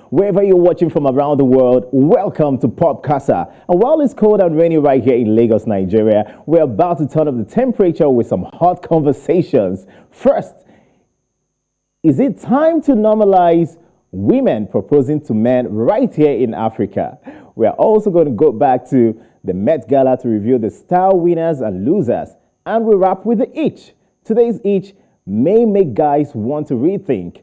Wherever you're watching from around the world, welcome to Pop Kasa. And while it's cold and rainy right here in Lagos, Nigeria, we're about to turn up the temperature with some hot conversations. First, is it time to normalize women proposing to men right here in Africa? We're also going to go back to the Met Gala to review the style winners and losers. And we wrap with the itch. Today's itch may make guys want to rethink.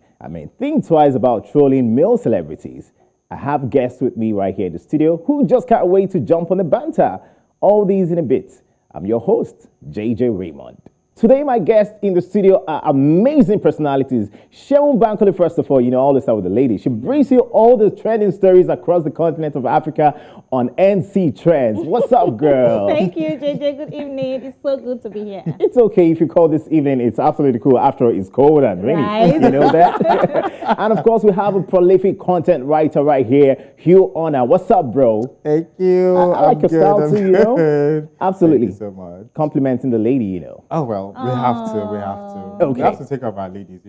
Think twice about trolling male celebrities. I have guests with me right here in the studio who just can't wait to jump on the banter. All these in a bit. I'm your host, JJ Raymond. Today, my guests in the studio are amazing personalities. Sheun Bankole, first of all, always start with the lady. She brings you all the trending stories across the continent of Africa on NC Trends. What's up, girl? Thank you, JJ. Good evening. It's so good to be here. It's okay if you call this evening. It's absolutely cool. After all, it's cold and rainy. Right. You know that? And of course, we have a prolific content writer right here, Hugh Honor. What's up, bro? Thank you. I like your style too, Good. Absolutely. Thank you so much. Complimenting the lady, Oh, well, we have to. Okay. We have to take care of our ladies,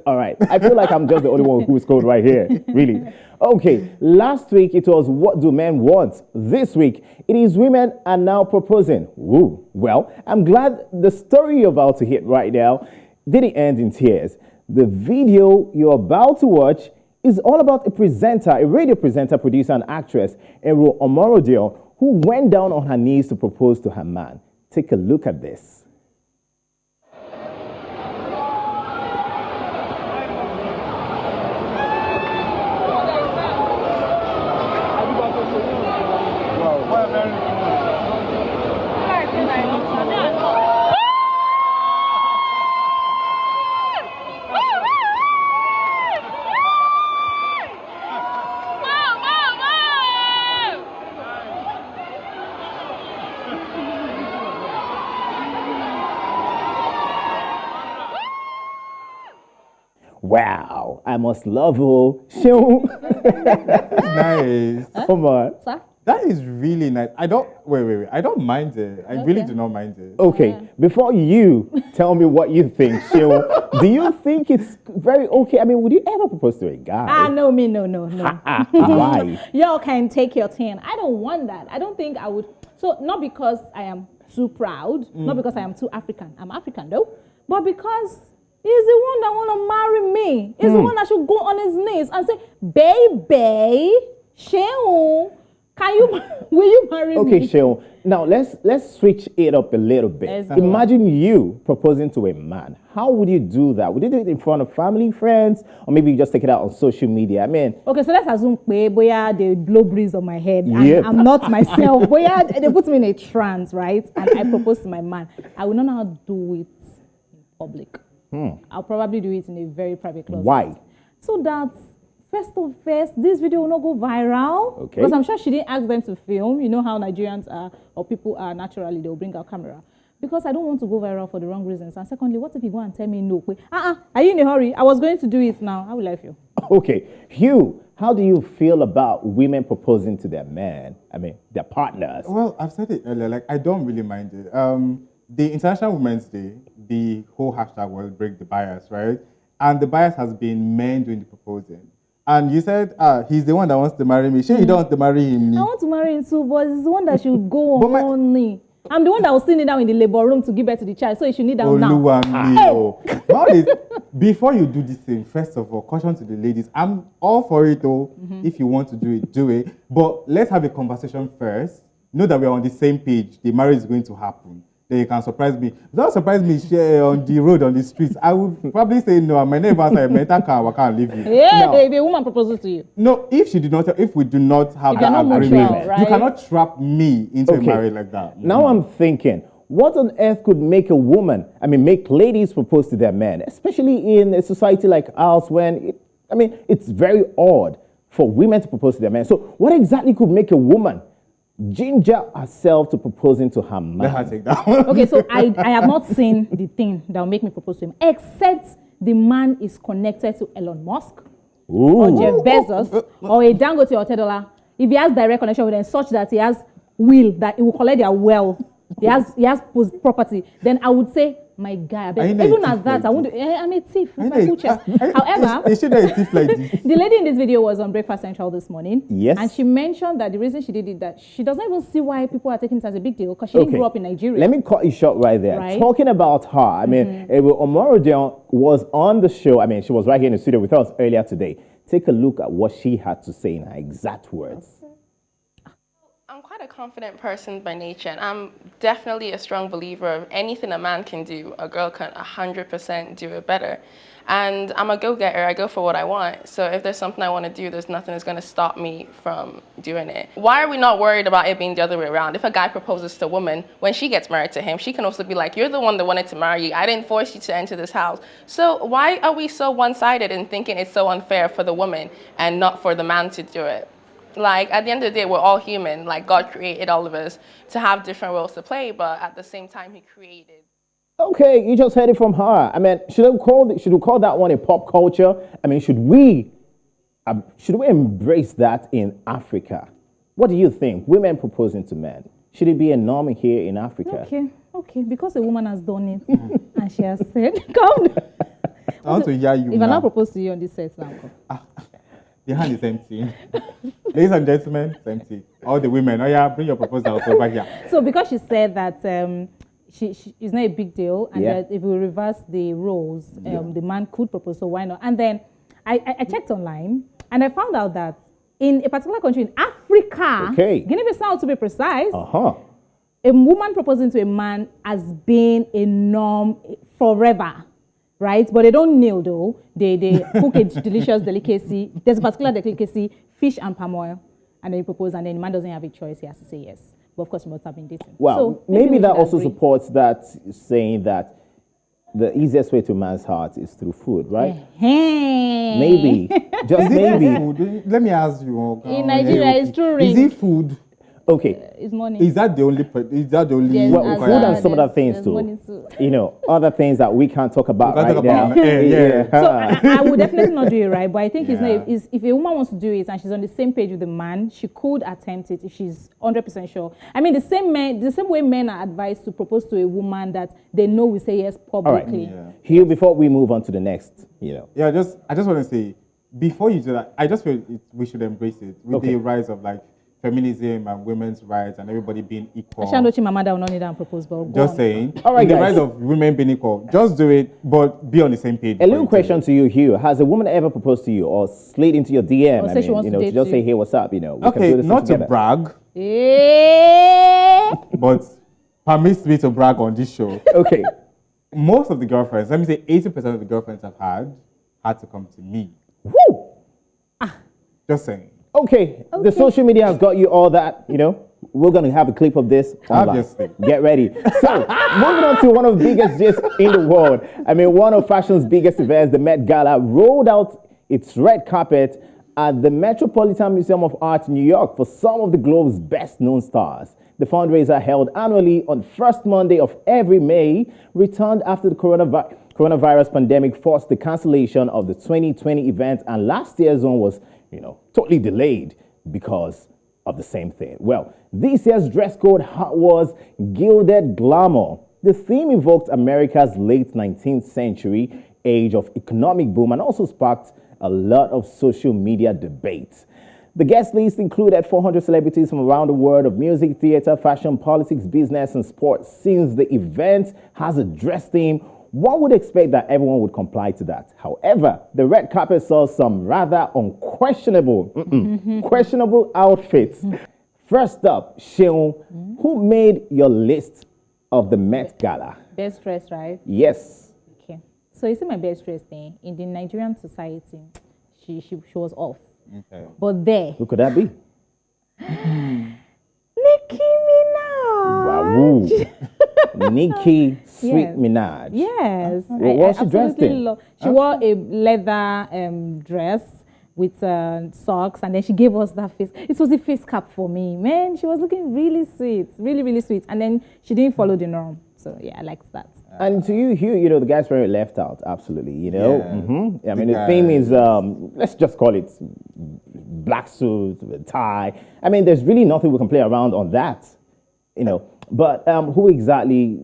All right. I feel like I'm just the only one who's cold right here. Really. Okay. Last week, it was what do men want? This week, it is women are now proposing. Woo. Well, I'm glad the story you're about to hit right now didn't end in tears. The video you're about to watch is all about a radio presenter, producer, and actress, Erhun Omorodion, who went down on her knees to propose to her man. Take a look at this. Wow, I must love you. Nice. Come on. Sir? That is really nice. I don't mind it. I really do not mind it. Okay, before you tell me what you think, Sheun, do you think it's very okay? Would you ever propose to a guy? No. Why? Y'all can take your turn. I don't want that. I don't think I would. So, not because I am too proud, not because I am too African. I'm African though, but because he's the one that want to marry me. He's the one that should go on his knees and say, baby, Sheun, will you marry me? Okay, Sheun. Now let's switch it up a little bit. Imagine you proposing to a man. How would you do that? Would you do it in front of family, friends, or maybe you just take it out on social media? Okay, so let's assume boya they blow breeze on my head. And I'm not myself. Boya they put me in a trance, right? And I propose to my man. I will not know how to do it in public. I'll probably do it in a very private closet. Why? So that first, this video will not go viral. Okay. Because I'm sure she didn't ask them to film. You know how Nigerians are, or people are naturally, they'll bring out camera. Because I don't want to go viral for the wrong reasons. And secondly, what if you go and tell me no? Are you in a hurry? I was going to do it now. How will I feel? Okay. Hugh, how do you feel about women proposing to their men? Their partners? Well, I've said it earlier, I don't really mind it. The International Women's Day, the whole hashtag was break the bias, right? And the bias has been men doing the proposing. And you said, he's the one that wants to marry me. Sure, you don't want to marry him. I want to marry him too, but he's the one that should go on me. I'm the one that was sitting down in the labor room to give birth to the child, so he should kneel down now. Before you do this thing, first of all, caution to the ladies. I'm all for it, though. If you want to do it, do it. But let's have a conversation first. Know that we're on the same page. The marriage is going to happen. Then you can surprise me. Don't surprise me on the road, on the streets. I would probably say no. My neighbor said, I can't leave you. Yeah, baby, a woman proposes to you. No, if we do not have that agreement, right? You cannot trap me into a marriage like that. Now I'm thinking, what on earth could make a woman, make ladies propose to their men, especially in a society like ours when, it's very odd for women to propose to their men. So what exactly could make a woman ginger herself to proposing to her man? Let her take that one. Okay, so I have not seen the thing that will make me propose to him, except the man is connected to Elon Musk or Jeff Bezos or a Dangote or Tedola. If he has direct connection with them such that he has will, that he will collect their wealth, he has property, then I would say My guy, Are you not a even thief at that, like I won't. this? I'm a thief with Are my you full not chest. a- However, Is she not a thief like this? the lady in this video was on Breakfast Central this morning. Yes. And she mentioned that the reason she did it, that she doesn't even see why people are taking it as a big deal because she didn't grow up in Nigeria. Let me cut you short right there. Right. Talking about her, I mean, Erhun Omorodion was on the show. I mean, she was right here in the studio with us earlier today. Take a look at what she had to say in her exact words. I'm quite a confident person by nature, and I'm definitely a strong believer of anything a man can do, a girl can 100% do it better. And I'm a go-getter, I go for what I want. So if there's something I want to do, there's nothing that's going to stop me from doing it. Why are we not worried about it being the other way around? If a guy proposes to a woman, when she gets married to him, she can also be like, you're the one that wanted to marry you. I didn't force you to enter this house. So why are we so one-sided in thinking it's so unfair for the woman and not for the man to do it? Like, at the end of the day, we're all human. Like, God created all of us to have different roles to play, but at the same time, he created. Okay, you just heard it from her. I mean, should we call that one a pop culture? I mean, should we embrace that in Africa? What do you think? Women proposing to men. Should it be a norm here in Africa? Okay, because a woman has done it and she has said, come. I want to hear you If I now. now propose to you on this set now, come. The hand is empty. Ladies and gentlemen, it's empty. All the women, oh yeah, bring your proposals over here. So because she said that she it's not a big deal, and Yeah. that if we reverse the roles, the man could propose, so why not? And then I checked online, and I found out that in a particular country in Africa, Guinea-Bissau to be precise, a woman proposing to a man has been a norm forever. Right? But they don't kneel though. They cook a delicious delicacy. There's a particular delicacy, fish and palm oil. And then you propose, and then the man doesn't have a choice. He has to say yes. But of course, he must have been dating. Well, So maybe we that should also agree. supports that saying that the easiest way to a man's heart is through food, right? Maybe. Just maybe. Food? Let me ask you. In Nigeria, it's true Is ring. it food? Okay. It's money. Is that the only? Is that the only? Yes, Well, as food and some other there's- things there's too. money too. You know, other things that we can't talk about We can't right talk about now. it. Yeah. So I would definitely not do it, right? But I think it's Yeah. not. If a woman wants to do it and she's on the same page with the man, she could attempt it if she's 100% sure. I mean, the same way men are advised to propose to a woman that they know will say yes All right. publicly. Yeah. Hugh, before we move on to the next, you know. Yeah, I just want to say, before you do that, I just feel we should embrace it with Okay. the rise of like feminism and women's rights and everybody being equal. Ashandochi Mamada will not need to propose, but go Just on. saying. All right, with the guys. rise of women being equal, just do it, but be on the same page. A before little you do question it. to you, Hugh. Has a woman ever proposed to you or slid into your DM? Or say she wants you to know, date just you. say, hey, what's up? You know, we can Okay, do this not to together. brag, Eh. but permits me to brag on this show. Okay. Most of the girlfriends, let me say 80% of the girlfriends I've had to come to me. Woo! Just saying. Okay. The social media has got you all that, you know. We're going to have a clip of this online. Obviously. Get ready. So, moving on to one of the biggest gist in the world. I mean, one of fashion's biggest events, the Met Gala, rolled out its red carpet at the Metropolitan Museum of Art in New York for some of the globe's best-known stars. The fundraiser, held annually on first Monday of every May, returned after the coronavirus pandemic forced the cancellation of the 2020 event, and last year's one was, you know, totally delayed because of the same thing. Well, this year's dress code was Gilded Glamour. The theme evoked America's late 19th century age of economic boom and also sparked a lot of social media debate. The guest list included 400 celebrities from around the world of music, theater, fashion, politics, business, and sports. Since the event has a dress theme, one would expect that everyone would comply to that. However, the red carpet saw some rather questionable outfits. First up, Sheung, who made your list of the Met Gala? Best dress, right? Yes. Okay. So you see my best dress thing in the Nigerian society, she was off. Okay. But there, Who could that be? Nicki Minaj. Wow. Nicki Sweet Yes. Minaj. Yes. What was she dressed absolutely in? She wore a leather dress with socks, and then she gave us that face. It was a face cap for me, man. She was looking really sweet, really, really sweet. And then she didn't follow the norm. So yeah, I liked that. And to you, Hugh, you know, the guys were left out, absolutely, you know. Yeah. I mean, the theme is, let's just call it black suit, tie. I mean, there's really nothing we can play around on that, you know. But who exactly,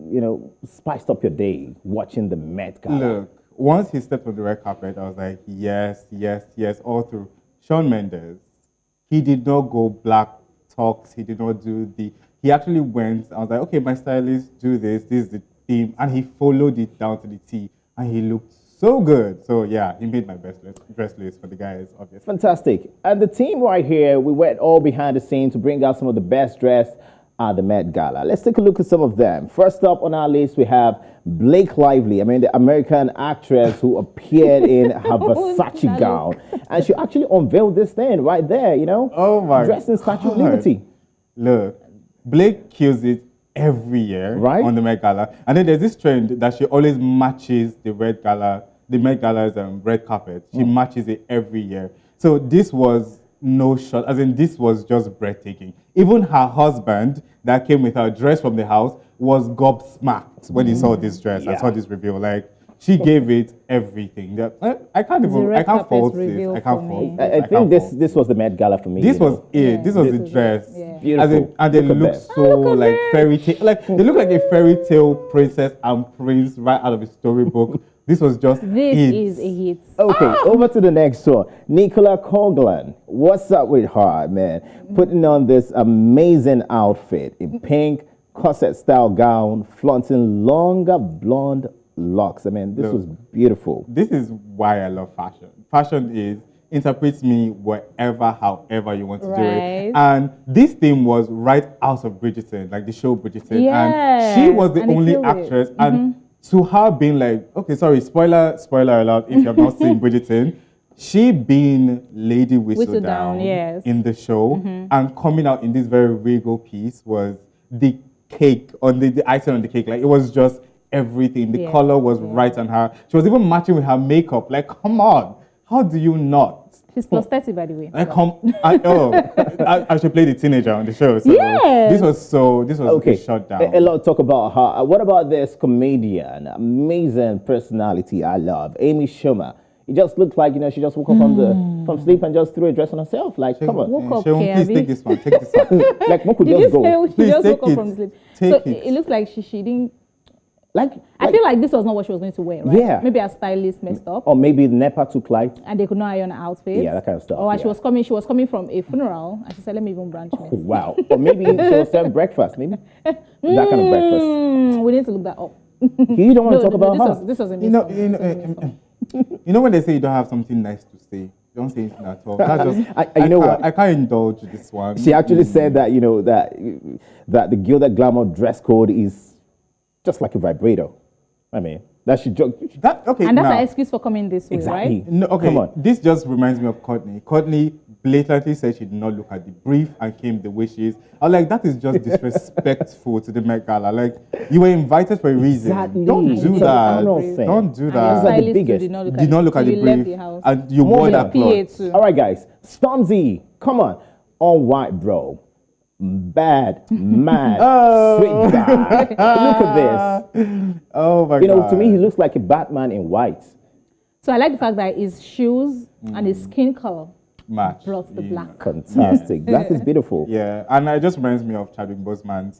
spiced up your day watching the Met Gala? Look, once he stepped on the red carpet, I was like, yes, yes, yes, all through. Shawn Mendes, he did not go black talks. He did not do the. He actually went. I was like, okay, my stylist, do this. This is the theme, and he followed it down to the T, and he looked so good. So yeah, he made my dress list for the guys, obviously. Fantastic. And the team right here, we went all behind the scenes to bring out some of the best dressed at the Met Gala. Let's take a look at some of them. First up on our list, we have Blake Lively. I mean, the American actress who appeared in her Versace gown. And she actually unveiled this thing right there, Oh my dressed in Statue of God. Liberty. Look, Blake kills it every year Right. on the Met Gala. And then there's this trend that she always matches the Met Gala's red carpet. She matches it every year. So this was no shot, as in this was just breathtaking. Even her husband that came with her dress from the house was gobsmacked when he saw this dress. I Yeah. saw this reveal. Like, she gave it everything. I can't red fault carpet this. reveal I can't for fault me. this. I can't think fault this was the Met Gala for me. this was it. Yeah. This was This the was dress. it. Yeah. Beautiful. And they Look at look that. so like fairy tale. Like they look like a fairy tale princess and prince right out of a storybook. This was just This it. is a hit. Okay, over to the next one. Nicole Kidman. What's up with her, man? Putting on this amazing outfit in pink, corset style gown, flaunting longer blonde locks. I mean, this Look. was beautiful. This is why I love fashion. Fashion is interprets me wherever, however you want to do Right. it. And this theme was right out of Bridgerton, like the show Bridgerton. Yeah, And she was the and they only killed it. actress. And to her being like, okay, sorry, spoiler alert if you have not seen Bridgerton, she being Lady Whistledown yes. in the show and coming out in this very regal piece was the cake on the icing on the cake. Like it was just everything. The Yeah. color was right on her. She was even matching with her makeup. Like, come on, how do you not? She's plus 30, by the way. Like, I should play the teenager on the show. So Yes. this was Okay, a shutdown. a lot of talk about her. What about this comedian? Amazing personality I love. Amy Schumer. It just looked like, she just woke up from sleep and just threw a dress on herself. Like, come on. Woke up, Sheon, please Abby. take this one. Take this one. Like, what could Did just you go? say she Please just take woke up it. from sleep? Take So it. it looks like she didn't. Like, I feel like this was not what she was going to wear, right? Yeah. Maybe her stylist messed up or maybe NEPA took light. and they could not iron her outfit. Yeah, that kind of stuff, Or yeah. she was coming from a funeral and she said, let me even branch Oh, me. wow. Or maybe she was serving breakfast. Maybe that kind of breakfast. We need to look that up. You don't want to talk about her. This was a You know, miscom. This was a miscom. you know when they say you don't have something nice to say, don't say anything at all. That's just, You know what? I can't indulge this one. She actually said that, that the Gilded Glamour dress code is just like a vibrator. I mean, that she just... Okay, And that's now, her excuse for coming this way, Exactly. right? No, okay, Come on. this just reminds me of Courtney. Courtney blatantly said she did not look at the brief and came the way she is. I was like, that is just disrespectful to the Met Gala. Like, you were invited for a reason. Exactly. Don't It's do an that. honor thing. Don't do And your like the that. stylist too biggest. Did not look so at the you left brief. the house. And you Moving wore on. that PA cloth. too. All right, guys. Stormzy, come on. All white, bro. Bad, mad, sweet guy. Look at this. Oh my God. To me, he looks like a Batman in white. So I like the fact that his shoes and his skin color match. brought the Yeah. black. Fantastic. Black is beautiful. Yeah, and it just reminds me of Chadwick Boseman's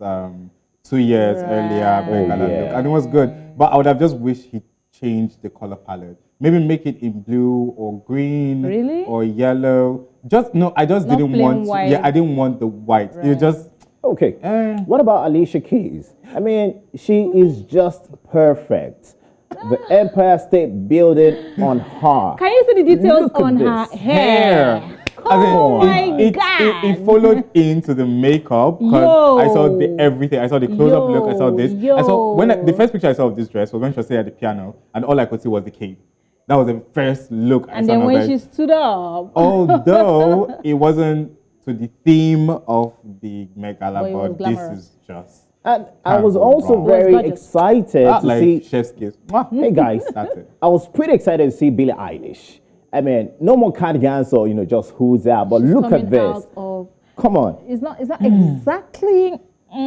2 years earlier Met Gala yeah. look, and it was good. But I would have just wished he changed the color palette. Maybe make it in blue or green, Really? or yellow. I just Not didn't plain want. white. Yeah, I didn't want the white. It was just Okay. Eh. What about Alicia Keys? I mean, she is just perfect. The Empire State Building on her. Can you see the details Look at on her this. hair? Oh my God. It followed into the makeup because I saw everything. I saw the close-up look. I saw this. I saw the first picture I saw of this dress was when she was sitting at the piano, and all I could see was the cape. That was the first look. And then when she stood up, although it wasn't to the theme of the Met Gala, But it was but glamorous. this is just And I was go also wrong. very gorgeous. excited to like see. chef's kiss. Hey guys, That's it. I was pretty excited to see Billie Eilish. I mean, no more cardigans or just who's out, but look at coming this. out of, Come on. is that exactly?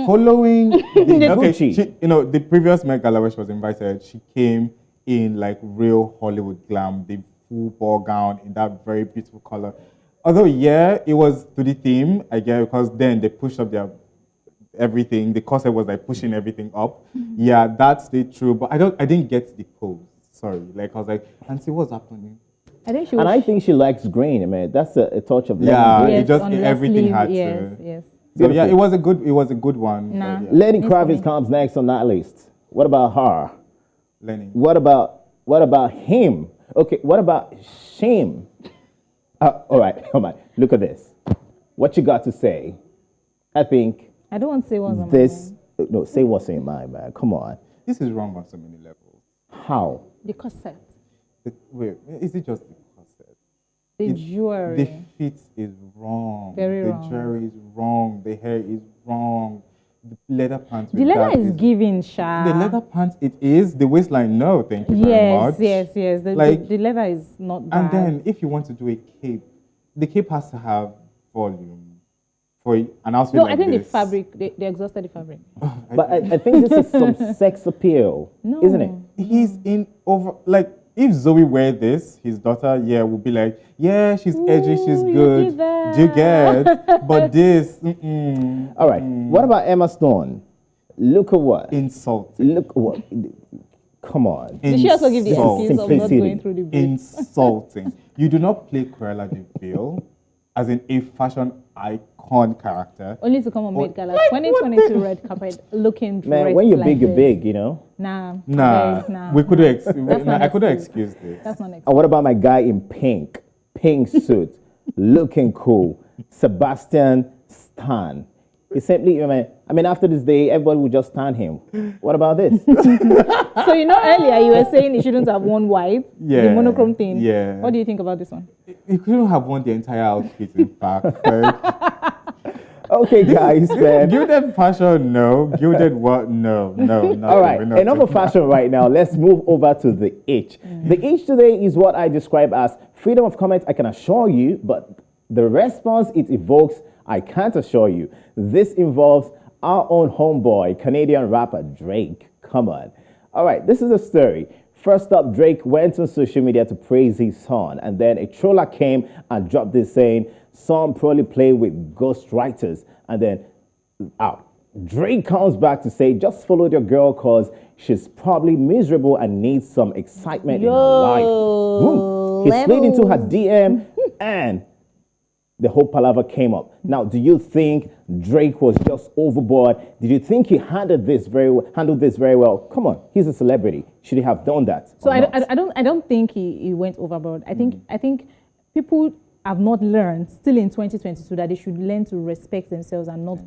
Following the, okay, Gucci. she, the previous Met Gala where she was invited, she came in like real Hollywood glam, the full ball gown in that very beautiful color. Although, yeah, it was to the theme, I guess, because then they pushed up their everything. The corset was like pushing everything up. Yeah, that stayed true. But I didn't get the pose. Sorry. Like I was like, Auntie, what's happening? I think she And was. I think she likes green. I mean, that's a touch of lemon Yeah, green. it just on the everything sleeve, had yes, to. Yes. So yeah, Beautiful. it was a good one. Nah. But yeah. Lenny It's Kravitz funny. comes next on that list. What about her? Lenny. What about him? Okay, what about shame? All right, come on. Look at this. What you got to say? I think I don't want to say what's on this. No, say what's in mind, man. Come on. This is wrong on so many levels. How? the corset, Wait, is it just the corset? the It's- jewelry. The fit is wrong. Very the wrong. jewelry is wrong. The hair is wrong. The leather pants. The with leather that is giving, Sha. The leather pants, it is. The waistline, no, thank you very much. Yes. Like- The leather is not bad. And then if you want to do a cape, the cape has to have volume for an outfit no, like I think this. the fabric, they exhausted the fabric. But I think this is some sex appeal, No. isn't it? He's in over, like, if Zoe wear this, his daughter, yeah, will be like, yeah, she's edgy, she's Ooh, you good. did that. Do you get? But this, mm-mm, All right. What about Emma Stone? Look at what. insulting. Look what. Come on. Did she also give the Insult. excuse of not Simplicity. going through the brief? Insulting. You do not play Cruella de Vil as in a fashion icon character. Only to come on Met Gala 2022 red carpet looking Man, dressed when you're like big, you're this. big, you know? Nah. Nah, Nah. we could have. not I could have excuse. excused this. That's not next. And what about my guy in pink suit, looking cool, Sebastian Stan? He simply, I mean, after this day, everybody will just stand him. What about this? So earlier you were saying you shouldn't have worn white, Yeah, the monochrome thing. yeah. What do you think about this one? You couldn't have worn the entire outfit, in fact. Like, Okay, guys, man. gilded fashion, no. Gilded what? No. All right, enough of fashion right now. Let's move over to the H. The H today is what I describe as freedom of comment, I can assure you, but the response it evokes, I can't assure you. This involves our own homeboy, Canadian rapper Drake. Come on. All right, this is a story. First up, Drake went on social media to praise his son, and then a troller came and dropped this saying, "Son probably play with ghostwriters," and then out. Drake comes back to say, "Just follow your girl cause she's probably miserable and needs some excitement in her life." Boom. He slid into her DM and the whole palaver came up. Now, do you think Drake was just overboard? Did you think he handled this very well? Come on, he's a celebrity. Should he have done that? So or I not? don't think he went overboard. I think people have not learned still in 2022 that they should learn to respect themselves and not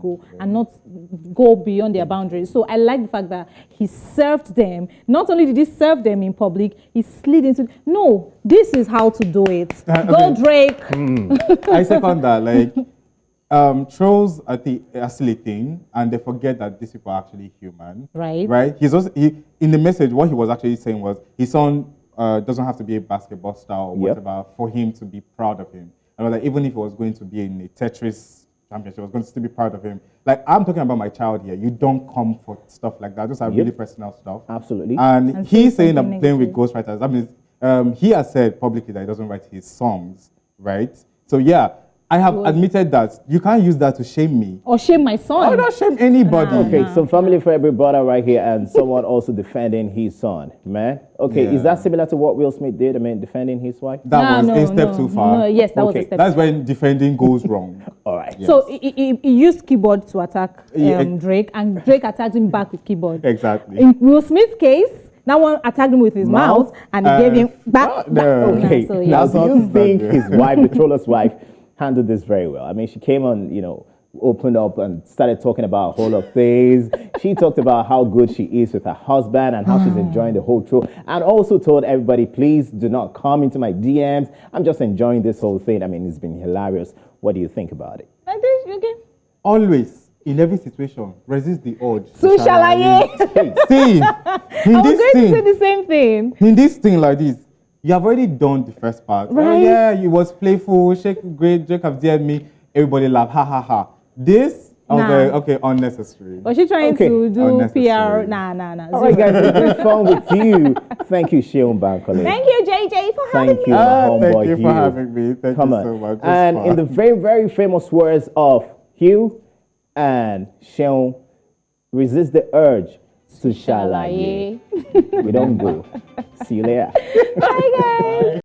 go beyond their boundaries. So I like the fact that he served them. Not only did he serve them in public, he slid into no. This is how to do it. Go Drake. I second that. Like, trolls are still a thing, and they forget that these people are actually human. Right. Right. In the message, what he was actually saying was his son doesn't have to be a basketball star or Yep. whatever for him to be proud of him. And like, even if he was going to be in a Tetris championship, I was going to still be proud of him. Like, I'm talking about my child here. You don't come for stuff like that. Those are Yep. really personal stuff. Absolutely. And And he's say saying I'm something playing with negative. ghostwriters. That means he has said publicly that he doesn't write his songs, right? So yeah, I have admitted that. You can't use that to shame me. Or shame my son. I don't shame anybody. Okay, so family for every brother right here, and someone also defending his son, man. Okay, is Yeah. that similar to what Will Smith did? I mean, defending his wife. That No, was a step no, too far. no, yes, that was a Okay, step. That's when defending goes wrong. All right. So he used keyboard to attack Yeah. Drake, and Drake attacked him back with keyboard. Exactly. In Will Smith's case, that one attacked him with his mouth and gave him back. no. Okay, So, now yeah. do you think Yeah. his wife, the troller's wife, handled this very well? I mean, she came on, opened up and started talking about a whole lot of things. She talked about how good she is with her husband and how she's enjoying the whole show, and also told everybody, please do not come into my DMs. I'm just enjoying this whole thing. I mean, it's been hilarious. What do you think about it? I think, okay. Always, in every situation, resist the urge. So shall I? See, I in was this going to say thing, the same thing. in this thing like this, you have already done the first part. Oh, Right. yeah, it was playful. Great, Jake have dared me. Everybody laugh. Ha ha ha. This, I was Nah. like, okay, unnecessary. Was she trying Okay. to do Unnecessary. PR? Nah. All right, guys, it's been fun with you. Thank you, Sheon Bankole. Thank you, JJ, for having Thank you, me. my homeboy Thank you Hugh. for having me. Thank Come you on. so much. It was And in fun. the very, very famous words of Hugh, and Seun, resist the urge to shalaye. We don't go. See you later. Bye, guys.